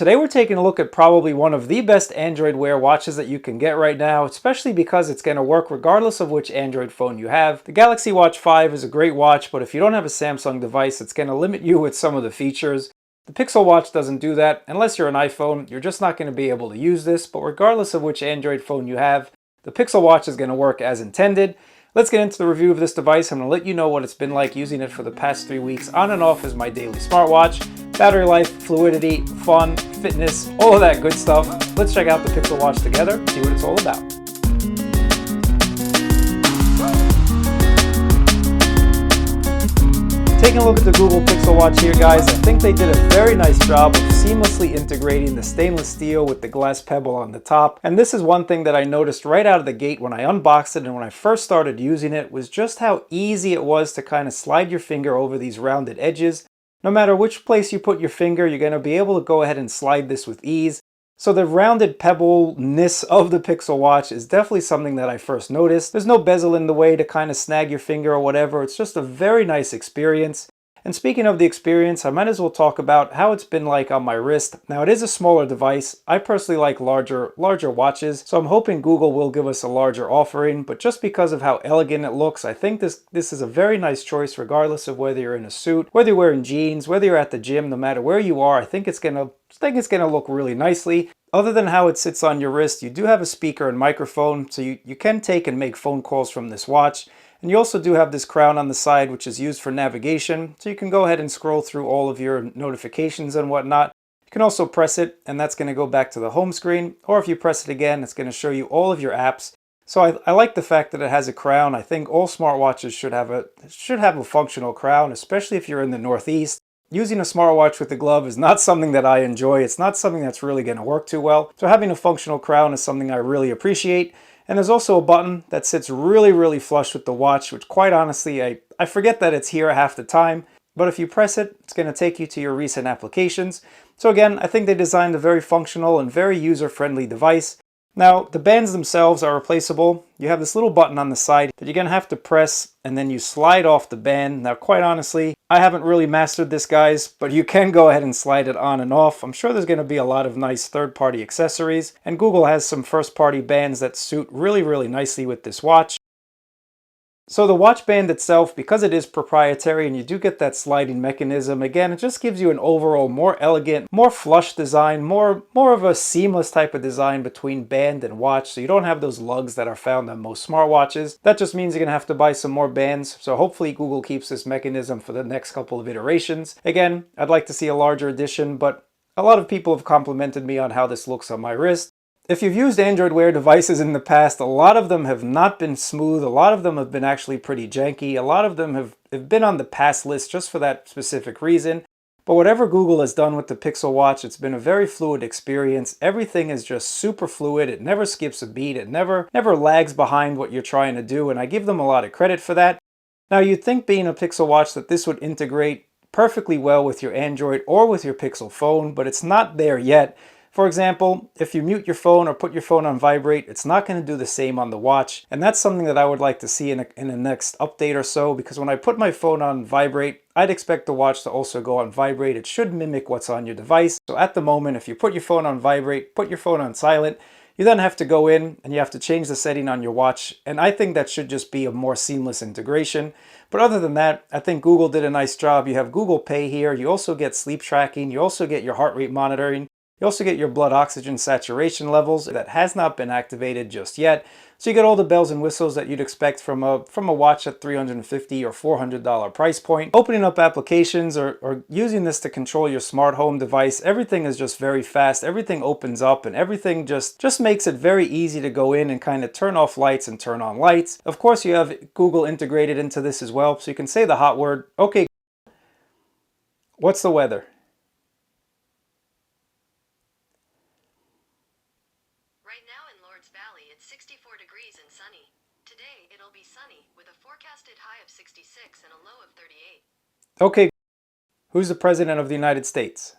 Today we're taking a look at probably one of the best Android Wear watches that you can get right now, especially because it's going to work regardless of which Android phone you have. The Galaxy Watch 5 is a great watch, but if you don't have a Samsung device, it's going to limit you with some of the features. The Pixel Watch doesn't do that. Unless you're an iPhone, you're just not going to be able to use this, but regardless of which Android phone you have, the Pixel Watch is going to work as intended. Let's get into the review of this device. I'm going to let you know what it's been like using it for the past 3 weeks on and off as my daily smartwatch. Battery life, fluidity, fun, fitness, all of that good stuff. Let's check out the Pixel Watch together, see what it's all about. Taking a look at the Google Pixel Watch here, guys, I think they did a very nice job of seamlessly integrating the stainless steel with the glass pebble on the top. And this is one thing that I noticed right out of the gate when I unboxed it and when I first started using it, was just how easy it was to kind of slide your finger over these rounded edges. No matter which place you put your finger, you're going to be able to go ahead and slide this with ease. So the rounded pebble-ness of the Pixel Watch is definitely something that I first noticed. There's no bezel in the way to kind of snag your finger or whatever. It's just a very nice experience. And speaking of the experience, I might as well talk about how it's been like on my wrist. Now, it is a smaller device. I personally like larger watches, so I'm hoping Google will give us a larger offering, but just because of how elegant it looks, I think this is a very nice choice regardless of whether you're in a suit, whether you're wearing jeans, whether you're at the gym, no matter where you are. I think it's gonna look really nicely. Other than how it sits on your wrist, you do have a speaker and microphone, so you can take and make phone calls from this watch. And you also do have this crown on the side, which is used for navigation, so you can go ahead and scroll through all of your notifications and whatnot. You can also press it, and that's going to go back to the home screen, or if you press it again, it's going to show you all of your apps. So I like the fact that it has a crown. I think all smartwatches should have a functional crown, especially if you're in the Northeast. Using a smartwatch with a glove is not something that I enjoy. It's not something that's really going to work too well. So having a functional crown is something I really appreciate. And there's also a button that sits really flush with the watch, which quite honestly, I forget that it's here half the time. But if you press it, it's going to take you to your recent applications. So again, I think they designed a very functional and very user-friendly device. Now, the bands themselves are replaceable. You have this little button on the side that you're going to have to press, and then you slide off the band. Now, quite honestly, I haven't really mastered this, guys, but you can go ahead and slide it on and off. I'm sure there's going to be a lot of nice third-party accessories, and Google has some first-party bands that suit really nicely with this watch. So the watch band itself, because it is proprietary and you do get that sliding mechanism, again, it just gives you an overall more elegant, more flush design, more of a seamless type of design between band and watch, so you don't have those lugs that are found on most smartwatches. That just means you're going to have to buy some more bands, so hopefully Google keeps this mechanism for the next couple of iterations. Again, I'd like to see a larger edition, but a lot of people have complimented me on how this looks on my wrist. If you've used Android Wear devices in the past, a lot of them have not been smooth. A lot of them have been actually pretty janky. A lot of them have been on the pass list just for that specific reason. But whatever Google has done with the Pixel Watch, it's been a very fluid experience. Everything is just super fluid. It never skips a beat. It never lags behind what you're trying to do, and I give them a lot of credit for that. Now, you'd think being a Pixel Watch that this would integrate perfectly well with your Android or with your Pixel phone, but it's not there yet. For example, if you mute your phone or put your phone on vibrate, it's not going to do the same on the watch. And that's something that I would like to see in the next update or so, because when I put my phone on vibrate, I'd expect the watch to also go on vibrate. It should mimic what's on your device. So at the moment, if you put your phone on vibrate, put your phone on silent, you then have to go in and you have to change the setting on your watch. And I think that should just be a more seamless integration. But other than that, I think Google did a nice job. You have Google Pay here. You also get sleep tracking. You also get your heart rate monitoring. You also get your blood oxygen saturation levels. That has not been activated just yet. So you get all the bells and whistles that you'd expect from a watch at $350 or $400 price point. Opening up applications or using this to control your smart home device, everything is just very fast. Everything opens up and everything just makes it very easy to go in and kind of turn off lights and turn on lights. Of course, you have Google integrated into this as well. So you can say the hot word, okay, what's the weather? Right now in Lords Valley, it's 64 degrees and sunny. Today, it'll be sunny, with a forecasted high of 66 and a low of 38. Okay, who's the President of the United States?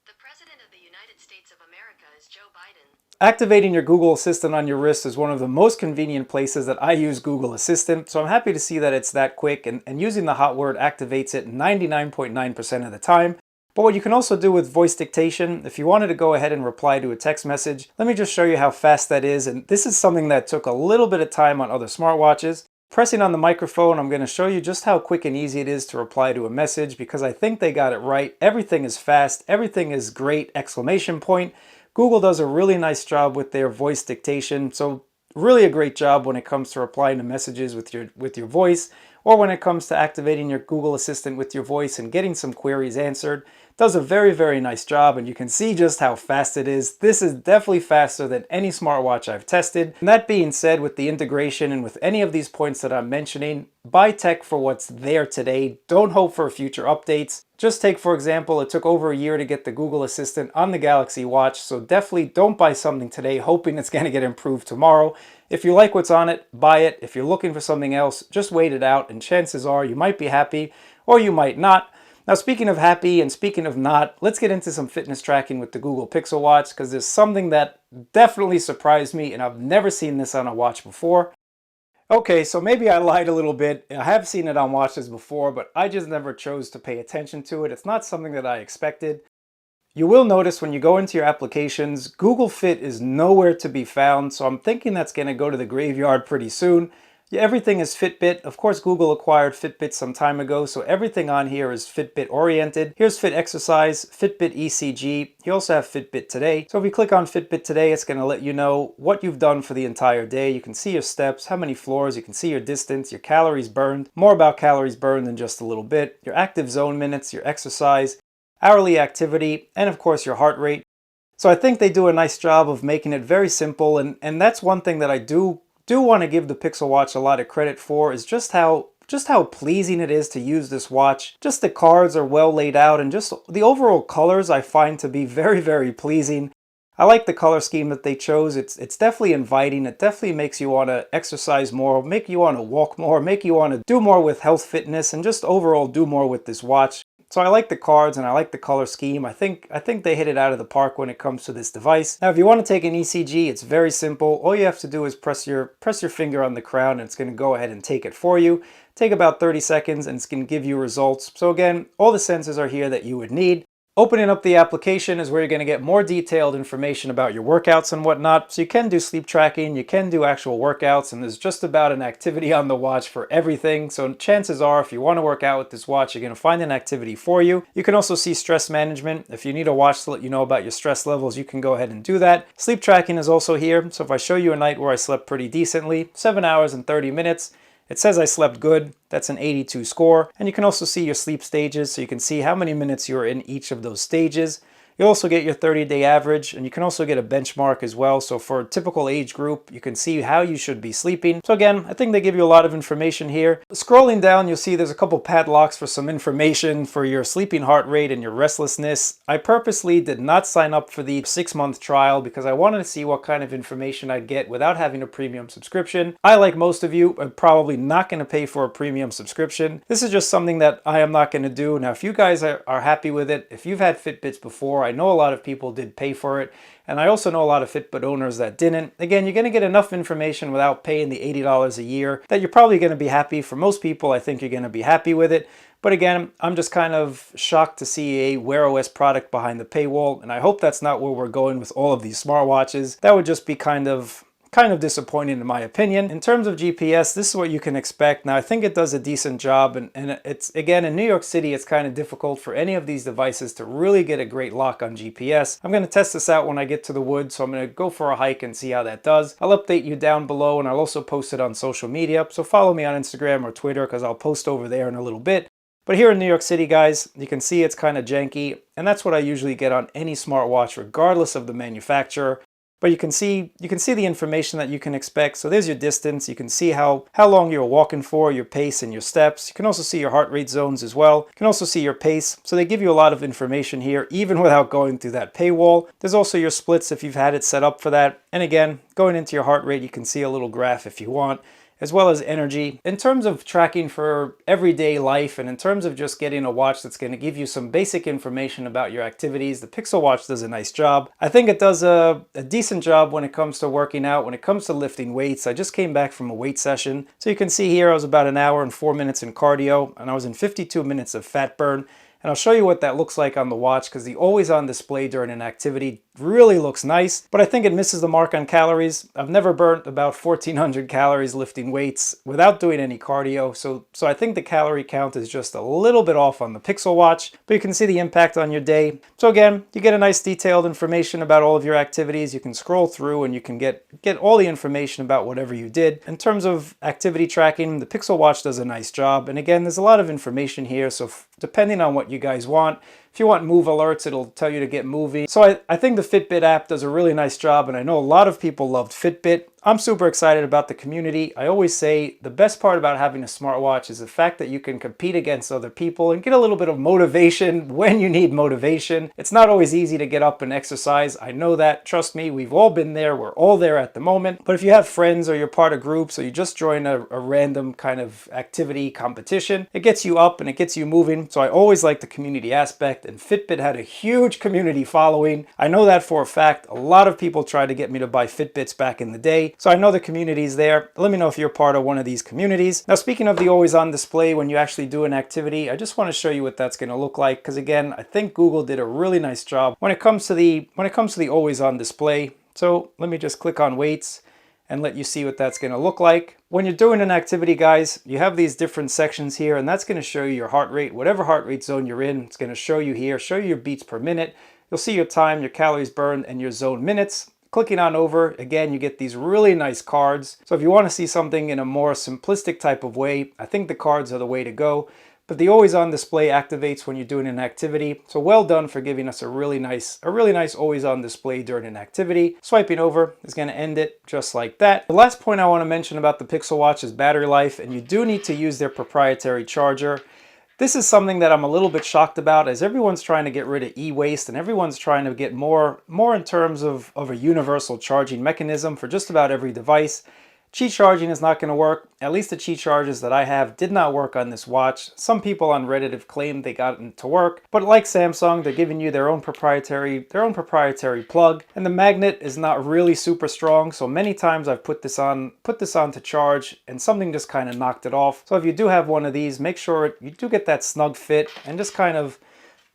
The President of the United States of America is Joe Biden. Activating your Google Assistant on your wrist is one of the most convenient places that I use Google Assistant, so I'm happy to see that it's that quick, and using the hot word activates it 99.9% of the time. But what you can also do with voice dictation, if you wanted to go ahead and reply to a text message, let me just show you how fast that is, and this is something that took a little bit of time on other smartwatches. Pressing on the microphone, I'm going to show you just how quick and easy it is to reply to a message, because I think they got it right. Everything is fast, everything is great, exclamation point. Google does a really nice job with their voice dictation, so really a great job when it comes to replying to messages with your voice, or when it comes to activating your Google Assistant with your voice and getting some queries answered. Does a very, very nice job, and you can see just how fast it is. This is definitely faster than any smartwatch I've tested. And that being said, with the integration and with any of these points that I'm mentioning, buy tech for what's there today. Don't hope for future updates. Just take, for example, it took over a year to get the Google Assistant on the Galaxy Watch, so definitely don't buy something today hoping it's going to get improved tomorrow. If you like what's on it, buy it. If you're looking for something else, just wait it out, and chances are you might be happy or you might not. Now, speaking of happy and speaking of not, let's get into some fitness tracking with the Google Pixel Watch, because there's something that definitely surprised me, and I've never seen this on a watch before. Okay, so maybe I lied a little bit. I have seen it on watches before, but I just never chose to pay attention to it. It's not something that I expected. You will notice when you go into your applications, Google Fit is nowhere to be found, so I'm thinking that's going to go to the graveyard pretty soon. Yeah, everything is Fitbit. Of course, Google acquired Fitbit some time ago, so everything on here is Fitbit oriented. Here's Fit Exercise, Fitbit ECG. You also have Fitbit Today. So if you click on Fitbit Today, it's going to let you know what you've done for the entire day. You can see your steps, how many floors, you can see your distance, your calories burned. More about calories burned than just a little bit. Your active zone minutes, your exercise, hourly activity, and of course your heart rate. So I think they do a nice job of making it very simple, and that's one thing that I do want to give the Pixel Watch a lot of credit for, is just how pleasing it is to use this watch. Just the cards are well laid out, and just the overall colors I find to be very, very pleasing. I like the color scheme that they chose. It's definitely inviting. It definitely makes you want to exercise more, make you want to walk more, make you want to do more with health fitness, and just overall do more with this watch. So I like the cards and I like the color scheme. I think they hit it out of the park when it comes to this device. Now, if you want to take an ECG, it's very simple. All you have to do is press your finger on the crown, and it's going to go ahead and take it for you. Take about 30 seconds and it's going to give you results. So again, all the sensors are here that you would need. Opening up the application is where you're going to get more detailed information about your workouts and whatnot. So you can do sleep tracking, you can do actual workouts, and there's just about an activity on the watch for everything. So chances are, if you want to work out with this watch, you're going to find an activity for you. You can also see stress management. If you need a watch to let you know about your stress levels, you can go ahead and do that. Sleep tracking is also here. So if I show you a night where I slept pretty decently, 7 hours and 30 minutes, it says I slept good. That's an 82 score. And you can also see your sleep stages, so you can see how many minutes you're in each of those stages. You'll also get your 30-day average, and you can also get a benchmark as well. So for a typical age group, you can see how you should be sleeping. So again, I think they give you a lot of information here. Scrolling down, you'll see there's a couple padlocks for some information for your sleeping heart rate and your restlessness. I purposely did not sign up for the 6-month trial because I wanted to see what kind of information I'd get without having a premium subscription. I, like most of you, am probably not going to pay for a premium subscription. This is just something that I am not going to do. Now, if you guys are happy with it, if you've had Fitbits before, I know a lot of people did pay for it, and I also know a lot of Fitbit owners that didn't. Again, you're going to get enough information without paying the $80 a year that you're probably going to be happy. For most people, I think you're going to be happy with it. But again, I'm just kind of shocked to see a Wear OS product behind the paywall, and I hope that's not where we're going with all of these smartwatches. That would just be kind of disappointing in my opinion. In terms of GPS, this is what you can expect. Now, I think it does a decent job, and it's, again, in New York City, it's kind of difficult for any of these devices to really get a great lock on GPS. I'm going to test this out when I get to the woods, so I'm going to go for a hike and see how that does. I'll update you down below, and I'll also post it on social media, so follow me on Instagram or Twitter, because I'll post over there in a little bit. But here in New York City, guys, you can see it's kind of janky, and that's what I usually get on any smartwatch, regardless of the manufacturer. But you can see the information that you can expect. So there's your distance. You can see how long you're walking for, your pace and your steps. You can also see your heart rate zones as well. You can also see your pace. So they give you a lot of information here, even without going through that paywall. There's also your splits if you've had it set up for that. And again, going into your heart rate, you can see a little graph if you want. as well as energy. In terms of tracking for everyday life and in terms of just getting a watch that's going to give you some basic information about your activities, the Pixel Watch does a nice job. I think it does a decent job when it comes to working out, when it comes to lifting weights. I just came back from a weight session. So you can see here I was about an hour and 4 minutes in cardio, and I was in 52 minutes of fat burn. And I'll show you what that looks like on the watch, because the always on display during an activity really looks nice, but I think it misses the mark on calories. I've never burnt about 1,400 calories lifting weights without doing any cardio, so I think the calorie count is just a little bit off on the Pixel Watch, but you can see the impact on your day. So again, you get a nice detailed information about all of your activities. You can scroll through and you can get all the information about whatever you did. In terms of activity tracking, the Pixel Watch does a nice job, and again, there's a lot of information here, so depending on what you guys want, if you want move alerts, it'll tell you to get moving. So I think the Fitbit app does a really nice job, and I know a lot of people loved Fitbit. I'm super excited about the community. I always say the best part about having a smartwatch is the fact that you can compete against other people and get a little bit of motivation when you need motivation. It's not always easy to get up and exercise. I know that. Trust me, we've all been there. We're all there at the moment. But if you have friends or you're part of groups or you just join a random kind of activity competition, it gets you up and it gets you moving. So I always like the community aspect, and Fitbit had a huge community following. I know that for a fact. A lot of people tried to get me to buy Fitbits back in the day. So I know the community's there. Let me know if you're part of one of these communities. Now, speaking of the always on display when you actually do an activity, I just want to show you what that's going to look like, because again, I think Google did a really nice job when it comes to the always on display. So let me just click on weights and let you see what that's going to look like. When you're doing an activity, guys, you have these different sections here, and that's going to show you your heart rate, whatever heart rate zone you're in. It's going to show you here, show you your beats per minute. You'll see your time, your calories burned, and your zone minutes. Clicking on over, again, you get these really nice cards. So if you want to see something in a more simplistic type of way, I think the cards are the way to go. But the always on display activates when you're doing an activity. So well done for giving us a really nice always on display during an activity. Swiping over is going to end it just like that. The last point I want to mention about the Pixel Watch is battery life, and you do need to use their proprietary charger. This is something that I'm a little bit shocked about, as everyone's trying to get rid of e-waste and everyone's trying to get more in terms of a universal charging mechanism for just about every device. Qi charging is not going to work. At least the Qi chargers that I have did not work on this watch. Some people on Reddit have claimed they got it to work, but like Samsung, they're giving you their own proprietary plug, and the magnet is not really super strong. So many times I've put this on to charge, and something just kind of knocked it off. So if you do have one of these, make sure you do get that snug fit and just kind of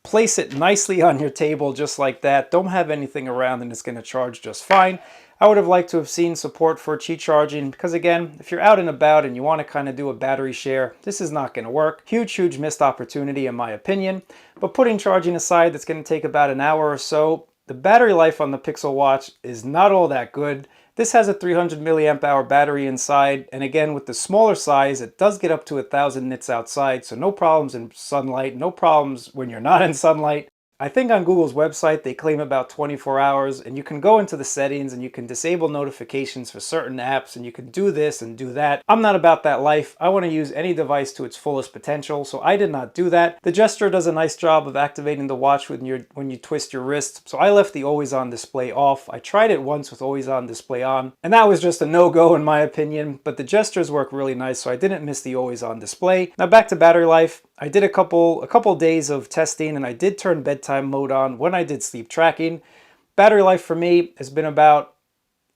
place it nicely on your table just like that. Don't have anything around and it's going to charge just fine. I would have liked to have seen support for Qi charging, because again, if you're out and about and you want to kind of do a battery share, this is not going to work. Huge missed opportunity in my opinion. But putting charging aside, that's going to take about an hour or so. The battery life on the Pixel Watch is not all that good. This has a 300 milliamp hour battery inside, and again, with the smaller size, it does get up to 1,000 nits outside, so no problems in sunlight, no problems when you're not in sunlight. I think on Google's website they claim about 24 hours, and you can go into the settings and you can disable notifications for certain apps, and you can do this and do that. I'm not about that life. I want to use any device to its fullest potential, so I did not do that. The gesture does a nice job of activating the watch when you twist your wrist, so I left the always on display off. I tried it once with always on display on, and that was just a no-go in my opinion, but the gestures work really nice, so I didn't miss the always on display. Now back to battery life. I did a couple days of testing, and I did turn bedtime mode on when I did sleep tracking. Battery life for me has been about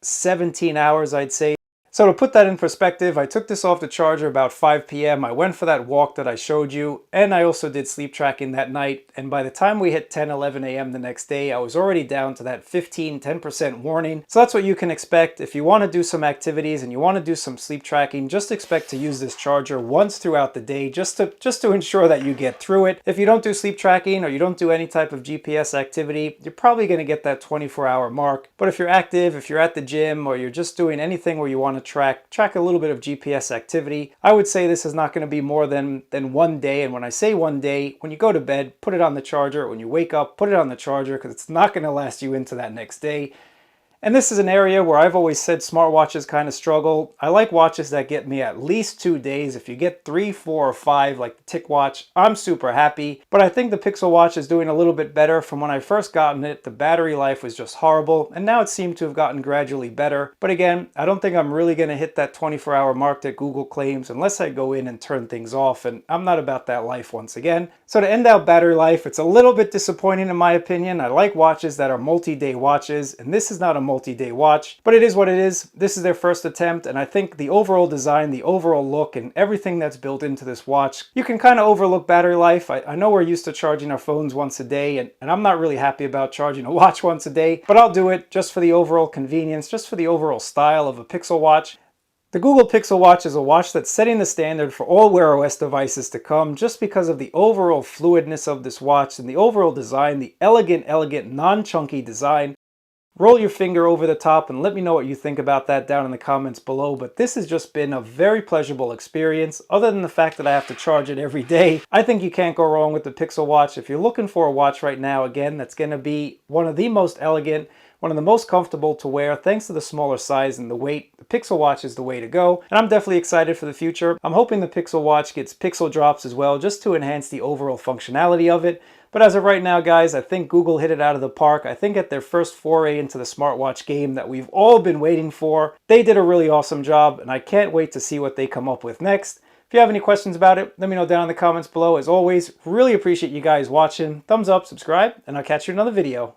17 hours, I'd say. So to put that in perspective, I took this off the charger about 5 p.m. I went for that walk that I showed you, and I also did sleep tracking that night. And by the time we hit 10, 11 a.m. the next day, I was already down to that 10% warning. So that's what you can expect. If you want to do some activities and you want to do some sleep tracking, just expect to use this charger once throughout the day, just to ensure that you get through it. If you don't do sleep tracking or you don't do any type of GPS activity, you're probably going to get that 24-hour mark. But if you're active, if you're at the gym, or you're just doing anything where you want to track a little bit of GPS activity, I would say this is not going to be more than 1 day. And when I say 1 day, when you go to bed, put it on the charger. When you wake up, put it on the charger, because it's not going to last you into that next day. And this is an area where I've always said smartwatches kind of struggle. I like watches that get me at least 2 days. If you get 3, 4, or 5, like the Tick Watch, I'm super happy. But I think the Pixel Watch is doing a little bit better. From when I first gotten it, the battery life was just horrible, and now it seemed to have gotten gradually better. But again, I don't think I'm really going to hit that 24-hour mark that Google claims unless I go in and turn things off, and I'm not about that life once again. So to end out battery life, it's a little bit disappointing in my opinion. I like watches that are multi-day watches, and this is not a multi-day watch, but it is what it is. This is their first attempt, and I think the overall design, the overall look, and everything that's built into this watch, you can kind of overlook battery life. I know we're used to charging our phones once a day, and I'm not really happy about charging a watch once a day, but I'll do it just for the overall convenience, just for the overall style of a Pixel Watch. The Google Pixel Watch is a watch that's setting the standard for all Wear OS devices to come, just because of the overall fluidness of this watch and the overall design, the elegant, non-chunky design. Roll your finger over the top and let me know what you think about that down in the comments below. But this has just been a very pleasurable experience. Other than the fact that I have to charge it every day, I think you can't go wrong with the Pixel Watch. If you're looking for a watch right now, again, that's going to be one of the most elegant, one of the most comfortable to wear, thanks to the smaller size and the weight. The Pixel Watch is the way to go, and I'm definitely excited for the future. I'm hoping the Pixel Watch gets pixel drops as well, just to enhance the overall functionality of it. But as of right now, guys, I think Google hit it out of the park. I think at their first foray into the smartwatch game that we've all been waiting for, they did a really awesome job, and I can't wait to see what they come up with next. If you have any questions about it, let me know down in the comments below. As always, really appreciate you guys watching. Thumbs up, subscribe, and I'll catch you in another video.